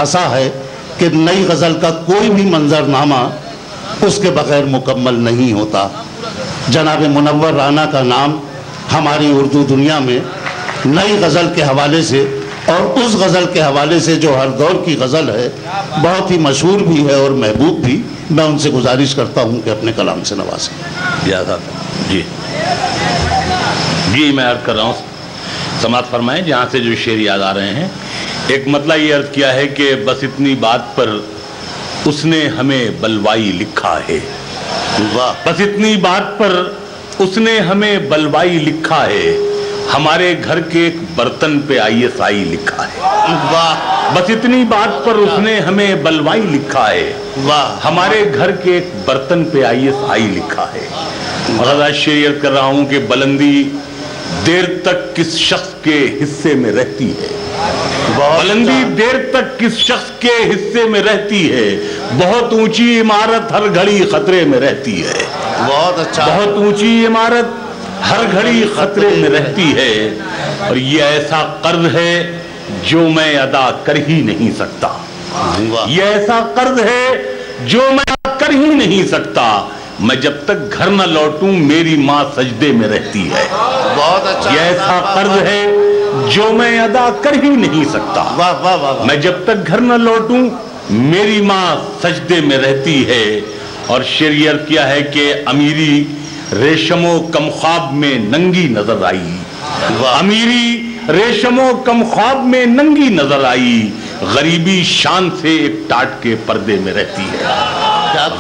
ایسا ہے کہ نئی غزل کا کوئی بھی منظرنامہ اس کے بغیر مکمل نہیں ہوتا۔ جناب منور رانا کا نام ہماری اردو دنیا میں نئی غزل کے حوالے سے اور اس غزل کے حوالے سے جو ہر دور کی غزل ہے بہت ہی مشہور بھی ہے اور محبوب بھی۔ میں ان سے گزارش کرتا ہوں کہ اپنے کلام سے نوازیں۔ جی میں عرض کر رہا ہوں، سماعت فرمائیں جہاں سے جو شعر یاد آ رہے ہیں۔ ایک مطلع یہ عرض کیا ہے کہ بس اتنی بات پر اس نے ہمیں بلوائی لکھا ہے، بس اتنی بات پر اس نے ہمیں بلوائی لکھا ہے، ہمارے گھر کے ایک برتن پہ ISI لکھا ہے۔ بس اتنی بات پر اس نے ہمیں بلوائی لکھا ہے، ہمارے گھر کے ایک برتن پہ ISI لکھا ہے۔ اور شعر عرض کر رہا ہوں کہ بلندی دیر تک کس شخص کے حصے میں رہتی ہے، بلندی دیر تک کس شخص کے حصے میں رہتی ہے، بہت اونچی عمارت ہر گھڑی خطرے میں رہتی ہے، بہت اچھا، بہت اونچی عمارت ہر گھڑی خطرے میں رہتی ہے، اور یہ ایسا قرض ہے جو میں ادا کر ہی نہیں سکتا، یہ ایسا قرض ہے جو میں ادا کر ہی نہیں سکتا، میں جب تک گھر نہ لوٹوں میری ماں سجدے میں رہتی ہے، بہت اچھا، یہ ایسا قرض ہے جو میں ادا کر ہی نہیں سکتا، میں جب تک گھر نہ لوٹوں میری ماں سجدے میں رہتی ہے۔ اور شعر کیا ہے کہ امیری ریشم و کم خواب میں ننگی نظر آئی، امیری ریشم و کم خواب میں ننگی نظر آئی، غریبی شان سے ایک ٹاٹ کے پردے میں رہتی ہے،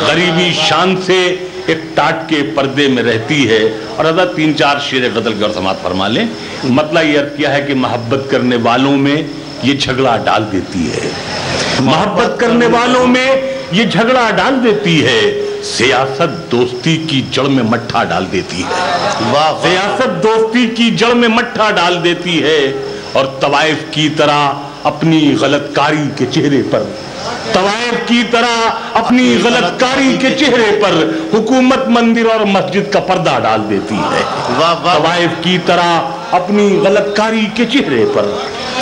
غریبی شان سے ایک ٹاٹ کے پردے میں رہتی ہے۔ اور حضرت 3-4 شعر غزل کی اور سماعت فرما لیں۔ مطلب یہ عرض کیا ہے کہ محبت کرنے والوں میں یہ جھگڑا ڈال دیتی ہے، محبت کرنے والوں میں یہ جھگڑا ڈال دیتی ہے، سیاست دوستی کی جڑ میں مٹھا ڈال دیتی ہے، سیاست دوستی کی جڑ میں مٹھا ڈال دیتی ہے، اور طوائف کی طرح اپنی غلط کاری کے چہرے پر، طوائف کی طرح اپنی غلط کاری کے چہرے پر حکومت مندر اور مسجد کا پردہ ڈال دیتی ہے، طوائف کی طرح اپنی غلط کاری کے چہرے پر،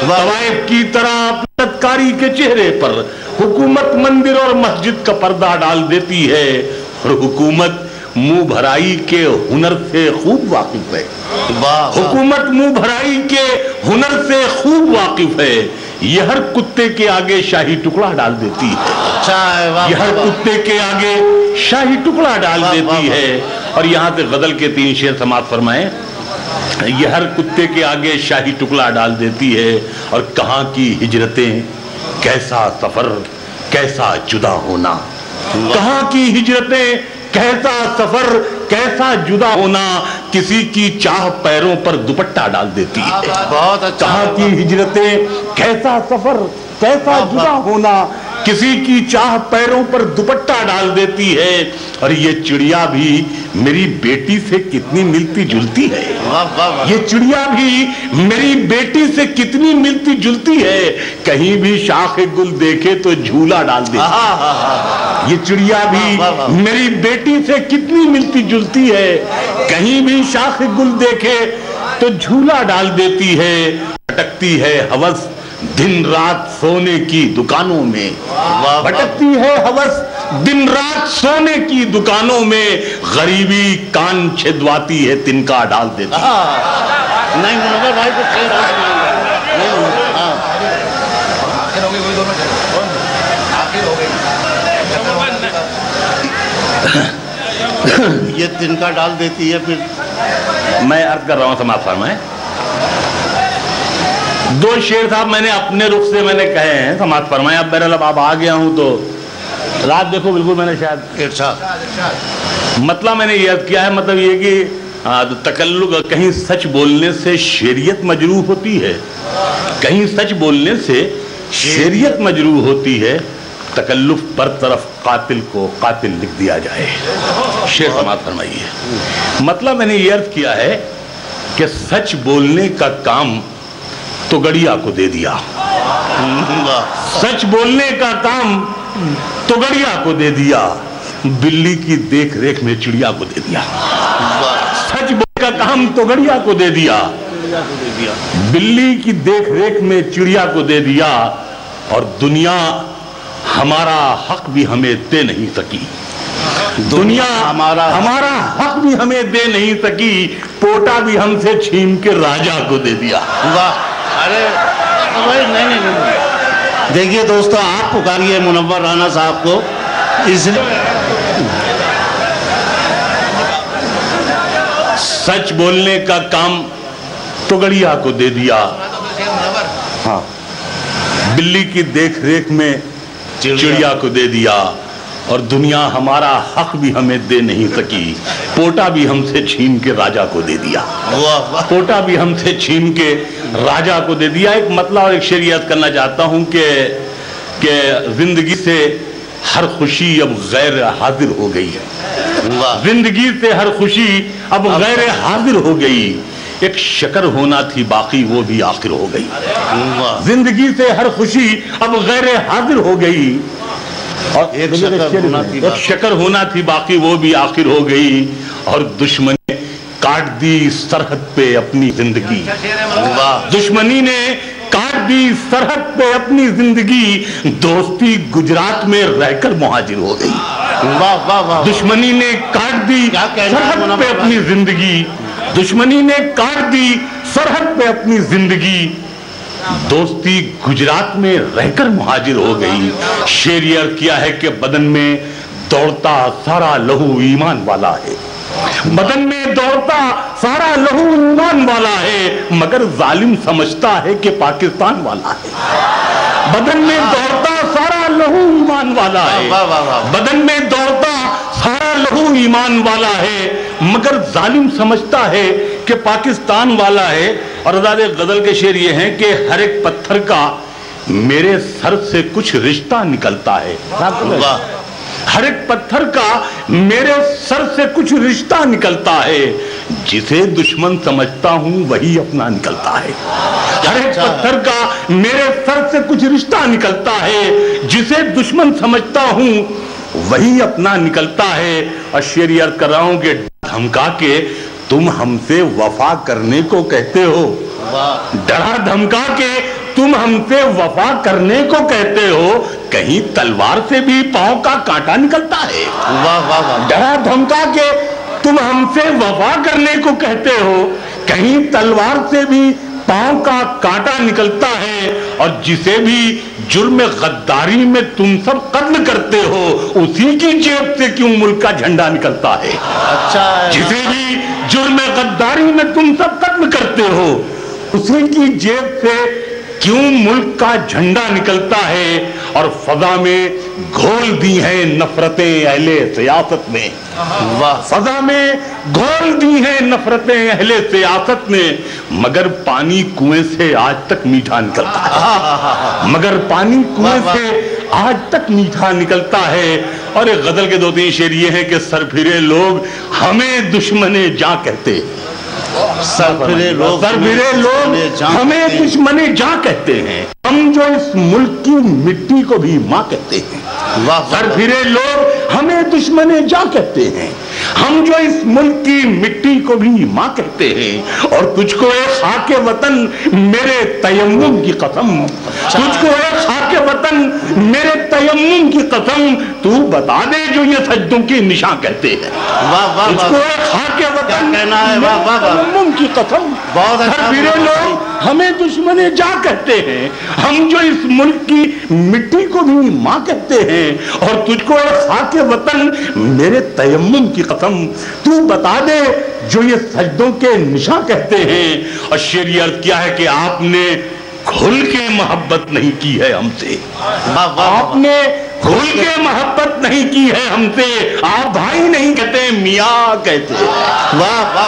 طوائف کی طرح غلط کاری کے چہرے پر حکومت مندر اور مسجد کا پردہ ڈال دیتی ہے، اور حکومت منہ بھرائی کے ہنر سے خوب واقف ہے، حکومت منہ بھرائی کے ہنر سے خوب واقف ہے، یہ ہر کتے کے آگے شاہی ٹکڑا ڈال دیتی ہے، یہ ہر کتے کے آگے شاہی ٹکڑا ڈال دیتی ہے۔ اور یہاں سے غزل کے 3 شعر سماعت فرمائیں۔ یہ ہر کتے کے آگے شاہی ٹکڑا ڈال دیتی ہے، اور کہاں کی ہجرتیں کیسا سفر کیسا جدا ہونا، کہاں کی ہجرتیں کیسا سفر کیسا جدا ہونا، کسی کی چاہ پیروں پر دوپٹہ ڈال دیتی ہے، کہاں کی ہجرتیں کیسا سفر کیسا جدا ہونا، کسی کی چاہ پیروں پر دوپٹہ ڈال دیتی ہے، اور یہ چڑیا بھی میری بیٹی سے کتنی ملتی جلتی ہے، یہ چڑیا بھی میری بیٹی سے کتنی ملتی جلتی ہے، کہیں بھی شاخ گل دیکھے تو جھولا ڈال دیتی ہے، یہ چڑیا بھی میری بیٹی سے کتنی ملتی جلتی ہے، کہیں بھی شاخ گل دیکھے تو جھولا ڈال دیتی ہے، بھٹکتی ہے ہوس دن رات سونے کی دکانوں میں، بھٹکتی ہے ہوس دن رات سونے کی دکانوں میں، غریبی کان چھدواتی ہے تنکا ڈال دیتی ہے۔ نہیں منور بھائی کو یہ تنکا ڈال دیتی ہے۔ پھر میں عرض کر رہا ہوں سماعت فرمائیں۔ 2 شعر صاحب میں نے اپنے رخ سے میں نے کہے ہیں، سماعت فرمائیں۔ اب بہرحال اب آ گیا ہوں تو رات دیکھو بالکل میں نے شاید مطلب میں نے یہ عرض کیا ہے، مطلب یہ کہ تکلف کہیں سچ بولنے سے شعریت مجروح ہوتی ہے، کہیں سچ بولنے سے شعریت مجروح ہوتی ہے، تکلف برطرف قاتل کو قاتل لکھ دیا جائے۔ شعر سماعت فرمائیے۔ مطلب میں نے یہ عرض کیا ہے کہ سچ بولنے کا کام تو گڑیا کو دے دیا، سچ بولنے کا کام تو گڑیا کو دے دیا، بلی کی دیکھ ریکھ میں چڑیا کو دے دیا، سچ بولنے کا کام تو گڑیا کو دے دیا، بلی کی دیکھ ریکھ میں چڑیا کو دے دیا، اور دنیا ہمارا حق بھی ہمیں دے نہیں سکی. دنیا ہمارا حق بھی ہمیں دے نہیں سکی. پوٹا بھی ہم سے چھین کے راجا کو دے دیا. ارے نہیں. دیکھیے دوستو, آپ پکاریے منور رانا صاحب کو. اس سچ بولنے کا کام توگڑیا کو دے دیا. ہاں, بلی کی دیکھ ریکھ میں چڑیا کو دے دیا. اور دنیا ہمارا حق بھی ہمیں دے نہیں سکی. پوٹا بھی ہم سے چھین کے راجا کو دے دیا. پوٹا بھی ہم سے چھین کے راجا کو دے دیا. ایک مطلب اور ایک شریعت کرنا چاہتا ہوں کہ زندگی سے ہر خوشی اب غیر حاضر ہو گئی ہے. زندگی سے ہر خوشی اب غیر حاضر ہو گئی. ایک شکر ہونا تھی باقی, وہ بھی آخر ہو گئی. زندگی سے ہر خوشی اب غیر حاضر ہو گئی. اور ایک شکر ہونا تھی باقی, وہ بھی آخر ہو گئی. اور دشمن نے کاٹ دی سرحد پہ اپنی زندگی. دشمنی نے کاٹ دی سرحد پہ اپنی زندگی. دوستی گجرات میں رہ کر مہاجر ہو گئی. دشمنی نے کاٹ دی سرحد پہ اپنی زندگی. دشمنی نے کاٹ دی سرحد پہ اپنی زندگی. دوستی گجرات میں رہ کر مہاجر ہو گئی. شعر یہ عرض کیا ہے کہ بدن میں دوڑتا سارا لہو ایمان والا ہے. بدن میں دوڑتا سارا لہو ایمان والا ہے, مگر ظالم سمجھتا ہے کہ پاکستان والا ہے. بدن میں دوڑتا سارا لہو ایمان والا ہے. بدن میں دوڑتا سارا لہو ایمان والا ہے, مگر ظالم سمجھتا ہے کہ پاکستان والا ہے. اور غزل کے شعر یہ ہیں کہ ہر ایک پتھر کا میرے سر سے کچھ رشتہ نکلتا ہے. ہر ایک پتھر کا میرے سر سے کچھ رشتہ نکلتا ہے. جسے دشمن سمجھتا ہوں وہی اپنا نکلتا ہے. ہر ایک پتھر کا میرے سر سے کچھ رشتہ نکلتا ہے. جسے دشمن سمجھتا ہوں وہی اپنا نکلتا ہے. اور شعر عرض کر رہا ہوں کہ دھمکا کے تم ہم سے وفا کرنے کو کہتے ہو. ڈرا دھمکا کے تم ہم سے وفا کرنے کو کہتے ہو, کہیں تلوار سے بھی پاؤں کا کانٹا نکلتا ہے. ڈرا دھمکا کے تم ہم سے وفا کرنے کو کہتے ہو, کہیں تلوار سے بھی پاؤں کا کانٹا نکلتا ہے. اور جسے بھی جرم غداری میں تم سب قتل کرتے ہو, اسی کی جیب سے کیوں ملک کا جھنڈا نکلتا ہے. جسے بھی جرم غداری میں تم سب قتل کرتے ہو, اسی کی جیب سے کیوں ملک کا جھنڈا نکلتا ہے. اور فضا میں گھول دی ہیں نفرتیں اہل سیاست نے. فضا میں گھول دی ہیں نفرتیں اہل سیاست نے, مگر پانی کنویں سے آج تک میٹھا نکلتا ہے. مگر پانی کنویں سے آج تک میٹھا نکلتا ہے. اور ایک غزل کے 2-3 شعر یہ ہیں کہ سر پھرے لوگ ہمیں دشمن جاں کہتے. سر پھرے لوگ ہمیں دشمن جاں کہتے ہیں, ہم جو اس ملک کی مٹی کو بھی ماں کہتے ہیں. سر پھرے لوگ ہمیں دشمن جاں کہتے ہیں, ہم جو اس ملک کی مٹی کو بھی ماں کہتے ہیں. اور تجھ کو اے خاک وطن میرے تیمم کی قسم, تجھ کو اے خاک وطن میرے تیمم کی قسم, تو بتا دے جو یہ سجدوں کی نشاں کہتے ہیں. تجھ کو اے خاک وطن تیمم کی قسم. سر پھرے لوگ ہمیں دشمن جاں کہتے ہیں, ہم جو اس ملک کی مٹی کو بھی ماں کہتے ہیں. اور تجھ کو اے خاک وطن میرے تیمم کی قسم, تو بتا دے جو یہ سجدوں کے نشاں کہتے ہیں. اور شعر یہ عرض کیا ہے کہ آپ نے کھل کے محبت نہیں کی ہے ہم سے. آپ نے کھل کے محبت نہیں کی ہے ہم سے. آپ بھائی نہیں کہتے, میاں کہتے. واہ واہ.